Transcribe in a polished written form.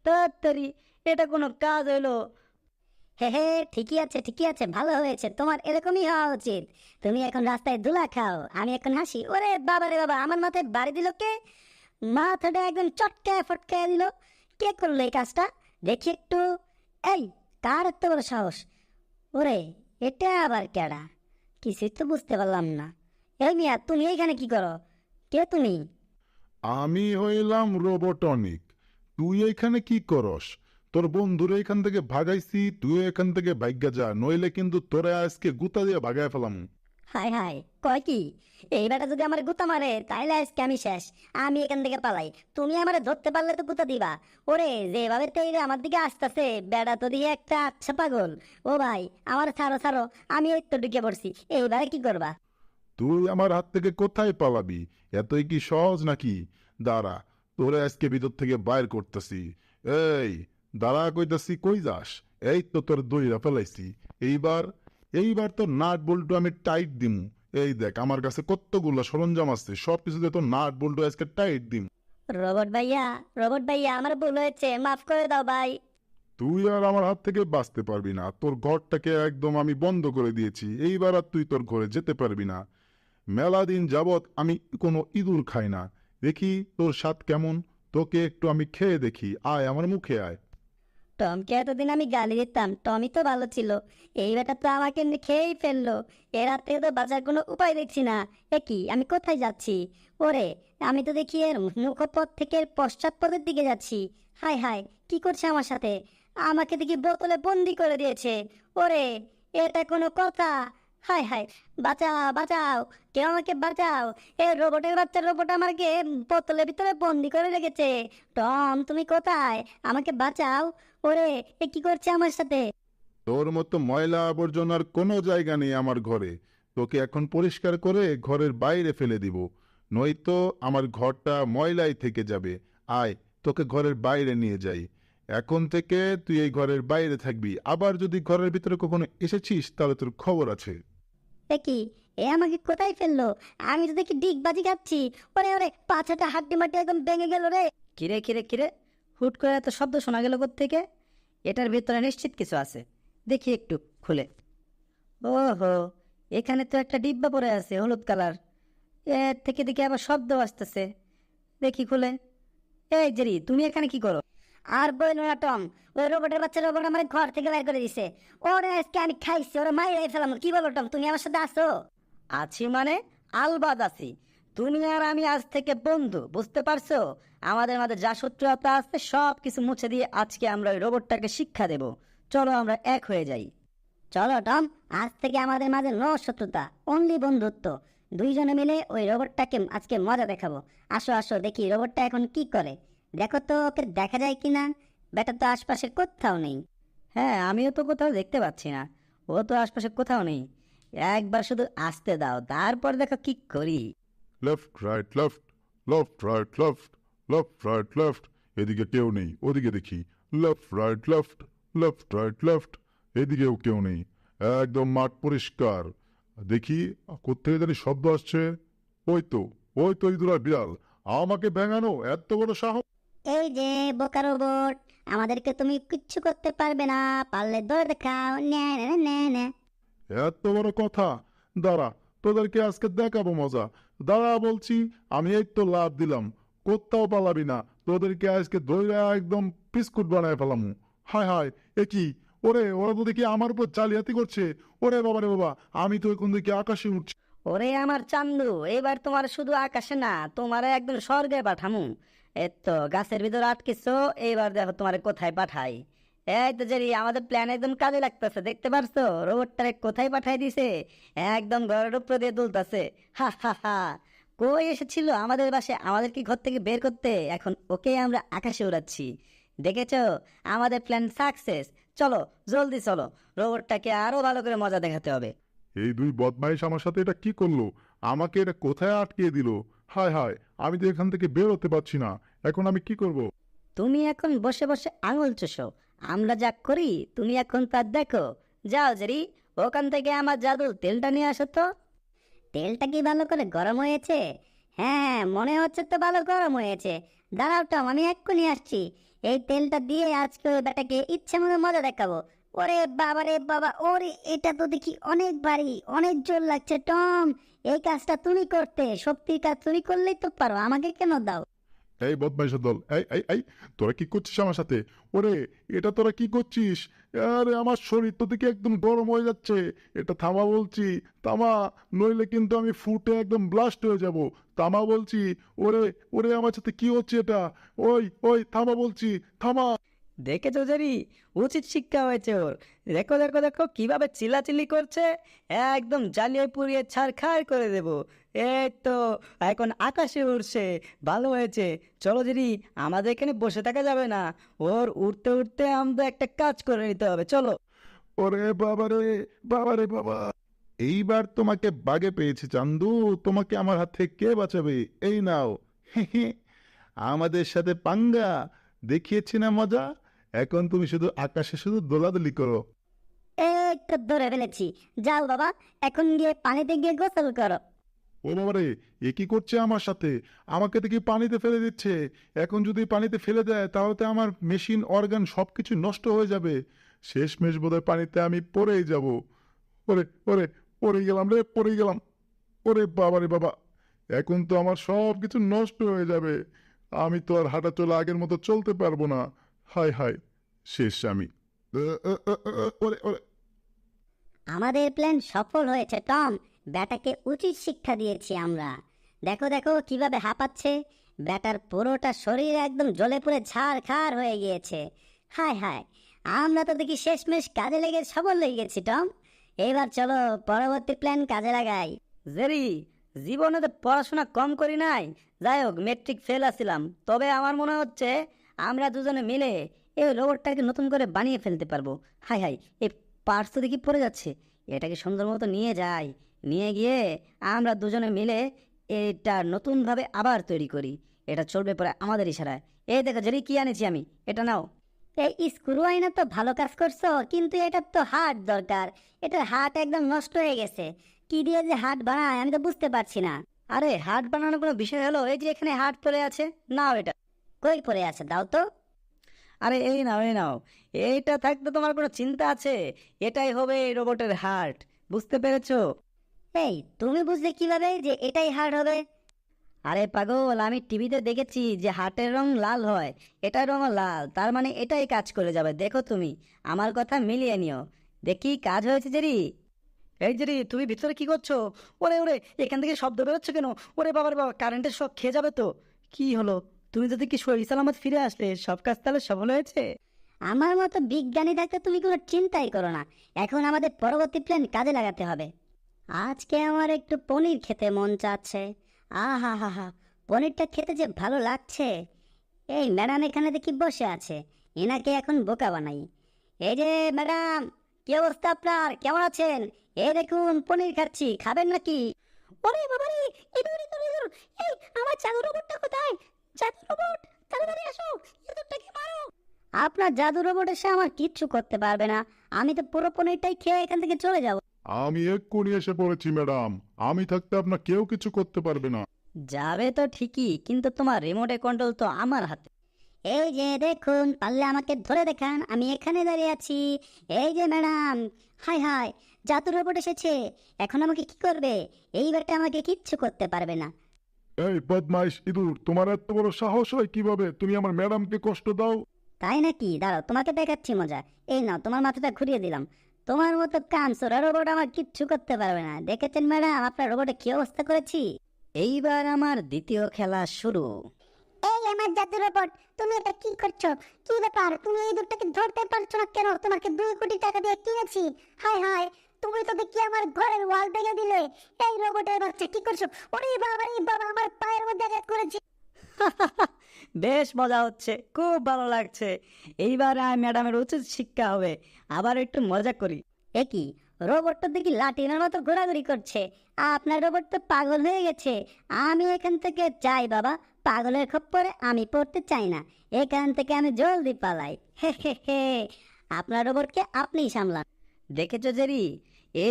তাড়াতাড়ি, এটা কোনো কাজ হলো? হে হে, ঠিকই আছে, ভালো হয়েছে, তোমার এরকমই হওয়া উচিত। তুমি এখন রাস্তায় ধুলা খাও, আমি এখন হাসি। ওরে বাবা রে বাবা, আমার মাথায় বাড়ি দিল কে? মাথাটা একদম চটকায় ফটকায় দিল। কে করলো এই কাজটা? দেখি একটু। এই, কার এত বড় সাহস? ওরে, এটা আবার কেডা? কিছুই তো বুঝতে পারলাম না। এই মিয়া, তুমি এইখানে কি করো? কে তুমি? আমি হইলাম রোবটনিক। তুই এখানে কি করস? তোর বন্ধুরে এখান থেকে ভাগাইছি, তুই এখান থেকে ভাগ্যা যা, নইলে কিন্তু তোরে আজকে গুতা দিয়ে ভাগায় ফেলাম। হাই হাই, কয় কি? এই বেটা যদি আমার গুতা মারে তাইলে আজকে আমি শেষ। আমি এখান থেকে পালাই। তুমি আমারে ধরতে পারলে তো গুতা দিবা। ওরে, যেভাবে তেইরে আমার দিকে আসতেছে, বেটা তো দিয়ে একটা আচ্ছা পাগল। ও ভাই, আমার ছাড়ো ছাড়ো, আমি এই তো ঢুকে পড়ছি। এইবারে কি করবা? তুই আমার হাত থেকে কোথায় পালাবি? এতই কি সহজ নাকি? দাঁড়া, তোরে আজকে ভিতর থেকে বাইর করতেছি। এই, দাঁড়া কইতাছি, কই যাস? এই তো তোর দইরা ফেলাইছি। এইবার এইবার তোর নাট বল্টু আমি টাইট দিমু। এই দেখ, আমার কাছে কতগুলো সরঞ্জাম আছে, সব কিছুতে তোর নাট বল্টু আজকে টাইট দিমু। রোবট ভাইয়া, রোবট ভাইয়া, আমার ভুল হয়েছে, মাফ করে দাও ভাই। তুই আর আমার হাত থেকে বাঁচতে পারবি না। তোর ঘরটাকে একদম আমি বন্ধ করে দিয়েছি। এইবার আর তুই তোর ঘরে যেতে পারবি না। মেলা দিন যাবৎ আমি কোনো ইঁদুর খাই না। দেখি তোর স্বাদ কেমন, তোকে একটু আমি খেয়ে দেখি। আয় আমার মুখে আয়। টমকে এতদিন আমি গালি দিতাম, টমি তো ভালো ছিল। এই বেটা তো আমাকে খেয়েই ফেললো। এর হাত থেকে তো বাঁচার কোনো উপায় দেখছি না। এ কি, আমি কোথায় যাচ্ছি? ওরে, আমি তো দেখি এর মুখপথ থেকে এর পশ্চাৎপদের দিকে যাচ্ছি। হাই হাই, কি করছে আমার সাথে? আমাকে দেখি বোতলে বন্দি করে দিয়েছে। ওরে, এটা কোনো কথা? হাই হাই, বাঁচাও বাঁচাও, কেউ আমাকে বাঁচাও। এ রোবটের বাচ্চা রোবট আমাকে বোতলের ভিতরে বন্দি করে রেখেছে। টম, তুমি কোথায়? আমাকে বাঁচাও। ওরে, এ কি করছে আমার সাথে? তোর মতো ময়লা আবর্জনার কোনো জায়গা নেই আমার ঘরে। তোকে এখন পরিষ্কার করে ঘরের বাইরে ফেলে দিব, নয়তো আমার ঘরটা ময়লাই থেকে যাবে। আয়, তোকে ঘরের বাইরে নিয়ে যাই। এখন থেকে তুই এই ঘরের বাইরে থাকবি। আবার যদি ঘরের ভিতরে কখনো এসেছিস তাহলে তোর খবর আছে। এ কি, এ আমাকে কোথায় ফেললো? আমি তো দেখি ডিগবাজি খাচ্ছি। ওরে ওরে, পাছাটা হাড্ডি মাটি একদম ভেঙে গেল রে। কিরে কিরে কিরে, হুট করে এত শব্দ শোনা গেল থেকে? এটার ভেতরে নিশ্চিত কিছু আছে, দেখি একটু খুলে। ওহো, এখানে তো একটা ডিব্বা পড়ে আছে হলুদ কালার। এর থেকে দেখি আবার শব্দ আসতেছে, দেখি খুলে। এই জেরি, তুমি এখানে কি করো? আর বইলো না টম, ওই রোবটের বাচ্চা রোবট আমার ঘর থেকে বের করে দিছে। ওরে আজকে আমি খাইছি, ওরে মাইরে ফেলাম। কি বলো টম, তুমি আমার সাথে আসো? আছি মানে? আলবাদ আছি। তুমি আর আমি আজ থেকে বন্ধু, বুঝতে পারছো? আমাদের মাঝে যা শত্রুতা আছে সব কিছু মুছে দিয়ে আজকে আমরা ওই রোবটটাকে শিক্ষা দেব। চলো আমরা এক হয়ে যাই। চলো টম, আজ থেকে আমাদের মাঝে নো শত্রুতা, অনলি বন্ধুত্ব। দুইজনে মিলে ওই রোবটটাকে আজকে মজা দেখাবো। আসো আসো, দেখি রোবটটা এখন কি করে। দেখো তো, ওকে দেখা যায় কিনা। বেটা তো আশপাশে কোথাও নেই। হ্যাঁ, আমিও তো কোথাও দেখতে পাচ্ছি না। ও তো আশপাশে কোথাও নেই। একবার শুধু আসতে দাও, তারপর দেখো কি করি। Left right left, left right left, left right left. এদিকে কেউ নেই, ওদিকে দেখি। Left right left, left right left. এদিকেও কেউ নেই। একদম মাঠ পরিষ্কার। দেখি কোত্থেকে জানি শব্দ আসছে। ওই তো, ওই তো ইঁদুর আর বিড়াল। আমাকে ভেঙানো এত বড় সাহস! এই যে বোকা রোবট, আমাদেরকে তুমি কিচ্ছু করতে পারবে না। পারলে দৌড়ে দেখাও। নে নে নে নে। এত বড় কথা! দাঁড়া, তোদেরকে আজকে দেখাবো মজা। দাঁড়া বলছি, আমি এই তো লাভ দিলাম। কোথাও পালাবি না। তোদেরকে আজকে ধইরা একদম বিস্কুট বানায় ফেলামু। হায় হায়, এ কি! ওরে, ওরা তো দেখি আমার উপর জালিয়াতি করছে। ওরে বাবা রে বাবা, আমি তো এখন দেখি আকাশে উঠছি। ওরে আমার চান্দু, এবার তোমার শুধু আকাশে না, তোমার একদম স্বর্গে পাঠামু। এই তো গাছের ভিতর আটকেছো, এইবার দেখো তোমারে কোথায় পাঠাই। এই তো জেরি, আমাদের প্ল্যান একদম কাজে লাগতেছে, দেখতে পারছো রোবটটারে কোথায় পাঠাই দিছে? একদম ঘরের উপর দিয়ে দুলতাছে। হা হা হা। কই এসেছিল আমাদের বাসে আমাদেরকে ঘর থেকে বের করতে, এখন ওকে আমরা আকাশে উড়াচ্ছি। দেখেছো, আমাদের প্ল্যান সাকসেস। চলো, জলদি চলো, রোবটটাকে আরো ভালো করে মজা দেখাতে হবে। এই দুই বদমাইশ আমার সাথে এটা কি করলো? আমাকে এটা কোথায় আটকিয়ে দিল? হায় হায়, আমি তো এখান থেকে বের হতে পারছি না। এখন আমি কি করব? তুমি এখন বসে বসে আঙুল চুষো, আমরা যা করি তুমি এখন তা দেখো। যাও জেরি, ওখান থেকে আমার জাদু তেলটা নিয়ে আসো তো। তেলটা কি ভালো করে গরম হয়েছে? হ্যাঁ, মনে হচ্ছে তো ভালো গরম হয়েছে। দাঁড়াও টম, আমি এক্ষুনি আসছি। এই তেলটা দিয়ে আজকে ওই বেটাকে ইচ্ছে মতো মজা দেখাবো। ওরে বাবা রে বাবা, ওরে এটা তো দেখি অনেক ভারী, অনেক জোর লাগছে। টম, এই কাজটা তুমি করতে, শক্তির কাজ তুমি করলেই তো পারো, আমাকে কেন দাও? এই বদমাইশের দল, এই এই এই তোরা কি করছিস আমার সাথে? ওরে, এটা তোরা কি করছিস? আরে আমার শরীর তো দেখি একদম গরম হয়ে যাচ্ছে। এটা থামা বলছি, থামা, নইলে কিন্তু আমি ফুটে একদম ব্লাস্ট হয়ে যাব। থামা বলছি। ওরে ওরে, আমার সাথে কি হচ্ছে এটা? ওই ওই থামা বলছি, থামা। দেখেছো জেরি, উচিত শিক্ষা হয়েছে ওর। দেখো দেখো দেখো কিভাবে চিল্লাচিল্লি করছে, একদম জ্বালিয়ে পুড়িয়ে ছারখার করে দেব। এই তো এখন আকাশে উড়ছে, ভালো হয়েছে। চলো জেরি, আমাদের এখানে বসে থাকা যাবে না, ওর উঠতে উঠতে আমাদের একটা কাজ করে নিতে হবে, চলো। ওরে বাবারে, বাবারে বাবা, এইবার তোমাকে বাগে পেয়েছি চান্দু। তোমাকে আমার হাত থেকে কে বাঁচাবে? এই নাও। আমাদের সাথে পাঙ্গা, দেখিয়েছি না মজা? এখন তুমি শুধু আকাশে শুধু দোলাদুলি করো। এই তো ধরে ফেলেছি। যাও বাবা, এখন গিয়ে পানিতে গিয়ে গোসল করো। ও বাবারে, এ কি করছে আমার সাথে? আমাকে দেখি পানিতে ফেলে দিচ্ছে। এখন যদি পানিতে ফেলে দেয় তাহলে তো আমার মেশিন অর্গান সবকিছু নষ্ট হয়ে যাবে। শেষমেশ বোধহয় পানিতে আমি পড়েই যাব। ওরে ওরে, পড়ে গেলাম রে, পড়ে গেলাম। ওরে বাবারে বাবা, এখন তো আমার সব কিছু নষ্ট হয়ে যাবে। আমি তো আর হাঁটা চলা আগের মতো চলতে পারবো না। হায় হায়, শেষ আমি। ওরে ওরে। আমাদের প্ল্যান সফল হয়েছে টম, ব্যাটাকে উচিত শিক্ষা দিয়েছি আমরা। দেখো দেখো কিভাবে হাঁপাচ্ছে, ব্যাটার পুরোটা শরীর একদম জ্বলে পুড়ে ছারখার হয়ে গিয়েছে। হায় হায়, আমরা তো দেখি শেষমেশ কাজে লেগে সফল হয়ে গেছি টম। এবার চলো পরবর্তী প্ল্যান কাজে লাগাই। জেরি, জীবনে তো পড়াশোনা কম করি নাই, যাই হোক মেট্রিক ফেল আসছিলাম, তবে আমার মনে হচ্ছে আমরা দুজনে মিলে এই রোবটটাকে নতুন করে বানিয়ে ফেলতে পারবো। হাই হাই, এই পার্টস তো দেখি পড়ে যাচ্ছে, এটাকে সুন্দর মতো নিয়ে যাই, নিয়ে গিয়ে আমরা দুজনে মিলে এটা নতুনভাবে আবার তৈরি করি। এটা চলবে পরে আমাদের ইশারায়। এই দেখো জেরি, কি আনেছি আমি, এটা নাও। এই স্ক্রু আইনা তো ভালো কাজ করছো, কিন্তু এটার তো হার্ট দরকার। এটার হার্ট একদম নষ্ট হয়ে গেছে। কি দিয়ে যে হার্ট বানায় আমি তো বুঝতে পারছি না। আরে হার্ট বানানোর কোনো বিষয় হলো? এই যে এখানে হার্ট পড়ে আছে, নাও এটা। কই পড়ে আছে, দাও তো। আরে এই নাও, এই নাও। এইটা থাকতে তোমার কোনো চিন্তা আছে? এটাই হবে এই রোবটের হার্ট, বুঝতে পেরেছো? এই তুমি বুঝলে কিভাবে যে এটাই হার্ট হবে? আরে পাগল, আমি টিভিতে দেখেছি যে হার্টের রং লাল হয়, এটার রঙও লাল, তার মানে এটাই কাজ করে যাবে। দেখো তুমি আমার কথা মিলিয়ে নিও। দেখি কাজ হয়েছে জেরি। এই জেরি, তুমি ভিতরে কি করছো? ওরে ওরে, এখান থেকে শব্দ বেরোচ্ছে কেন? ওরে বাবার বাবা, কারেন্টের শক খেয়ে যাবে তো। কি হলো? তুমি যদি কি সহি সালামত ফিরে আসলে, সব কাজ তাহলে সফল হয়েছে? আমার মতো বিজ্ঞানী থাকতে তুমি কোনো চিন্তাই করো না। এখন আমাদের পরবর্তী প্ল্যান কাজে লাগাতে হবে। আজকে আমার একটু পনির খেতে মন চাচ্ছে। আহা হা হা, পনিরটা খেতে যে ভালো লাগছে। এই ম্যাডাম এখানে দেখি বসে আছে, এনাকে এখন বোকা বানাই। এই যে ম্যাডাম, কি অবস্থা আপনার, কেমন আছেন? এই দেখুন পনির খাচ্ছি, খাবেন নাকি? ওরে বাবারে, ইঁদুর ইঁদুর ইঁদুর! এই আমার জাদু রোবটটা কোথায়? জাদু রোবট, তাড়াতাড়ি আসো, ইঁদুরটাকে মারো! আপনার জাদু রোবট এসে আমার কিচ্ছু করতে পারবে না। আমি তো পুরো পনিরটাই খেয়ে এখান থেকে চলে যাব। আমি এক্ষুনি এসে পড়েছি ম্যাডাম। আমি থাকতে আপনার কেউ কিছু করতে পারবে না। যাবে তো ঠিকই, কিন্তু তোমার রিমোটে কন্ট্রোল তো আমার হাতে। এই যে দেখুন, পারলে আমাকে ধরে দেখান, আমি এখানে দাঁড়িয়ে আছি। এই যে ম্যাডাম, হাই হাই, জাদু রোবট এসেছে। এখন আমাকে কি করবে? এইবারটা আমাকে কিচ্ছু করতে পারবে না। এই বদমাইশ ইঁদুর, তোমার এত বড় সাহস হয় কিভাবে? তুমি আমার ম্যাডামকে কষ্ট দাও। তাই নাকি? দাঁড়াও, তোমাকে দেখাচ্ছি মজা। এই নাও, তোমার মাথাটা ঘুরিয়ে দিলাম। তোমার মতো কানসোরা রোবট আমার কিচ্ছু করতে পারবে না। দেখেছেন ম্যাডাম আপনার রোবটে কি অবস্থা করেছি? এইবার আমার দ্বিতীয় খেলা শুরু। এই আমার জাদু রোবট, তুমি এটা কি করছো? কি ব্যাপার, তুমি এই দুটোকে ধরতে পারছো না কেন? তোমাকে 2 কোটি টাকা দিয়ে কিনেছি। হাই হাই, তুমি তো দেখি আমার ঘরের ওয়াল ভেঙে দিলে। এই রোবটের বাচ্চা, কি করছো? ওরে বাবা রে বাবা, আমার পায়ের মধ্যে আঘাত করেছে। বেশ মজা হচ্ছে, খুব ভালো লাগছে। এইবার ম্যাডামের উচিত শিক্ষা হবে, আবার একটু মজা করি। একই, রোবটটা দেখি লাঠির মতো ঘোরাঘুরি করছে। আপনার রোবট তো পাগল হয়ে গেছে। আমি এখান থেকে যাই বাবা, পাগলের খপ্পরে আমি পড়তে চাই না। এখান থেকে আমি জলদি পালাই। হে হে হে, আপনার রোবটকে আপনিই সামলান। দেখেছো জেরি, এই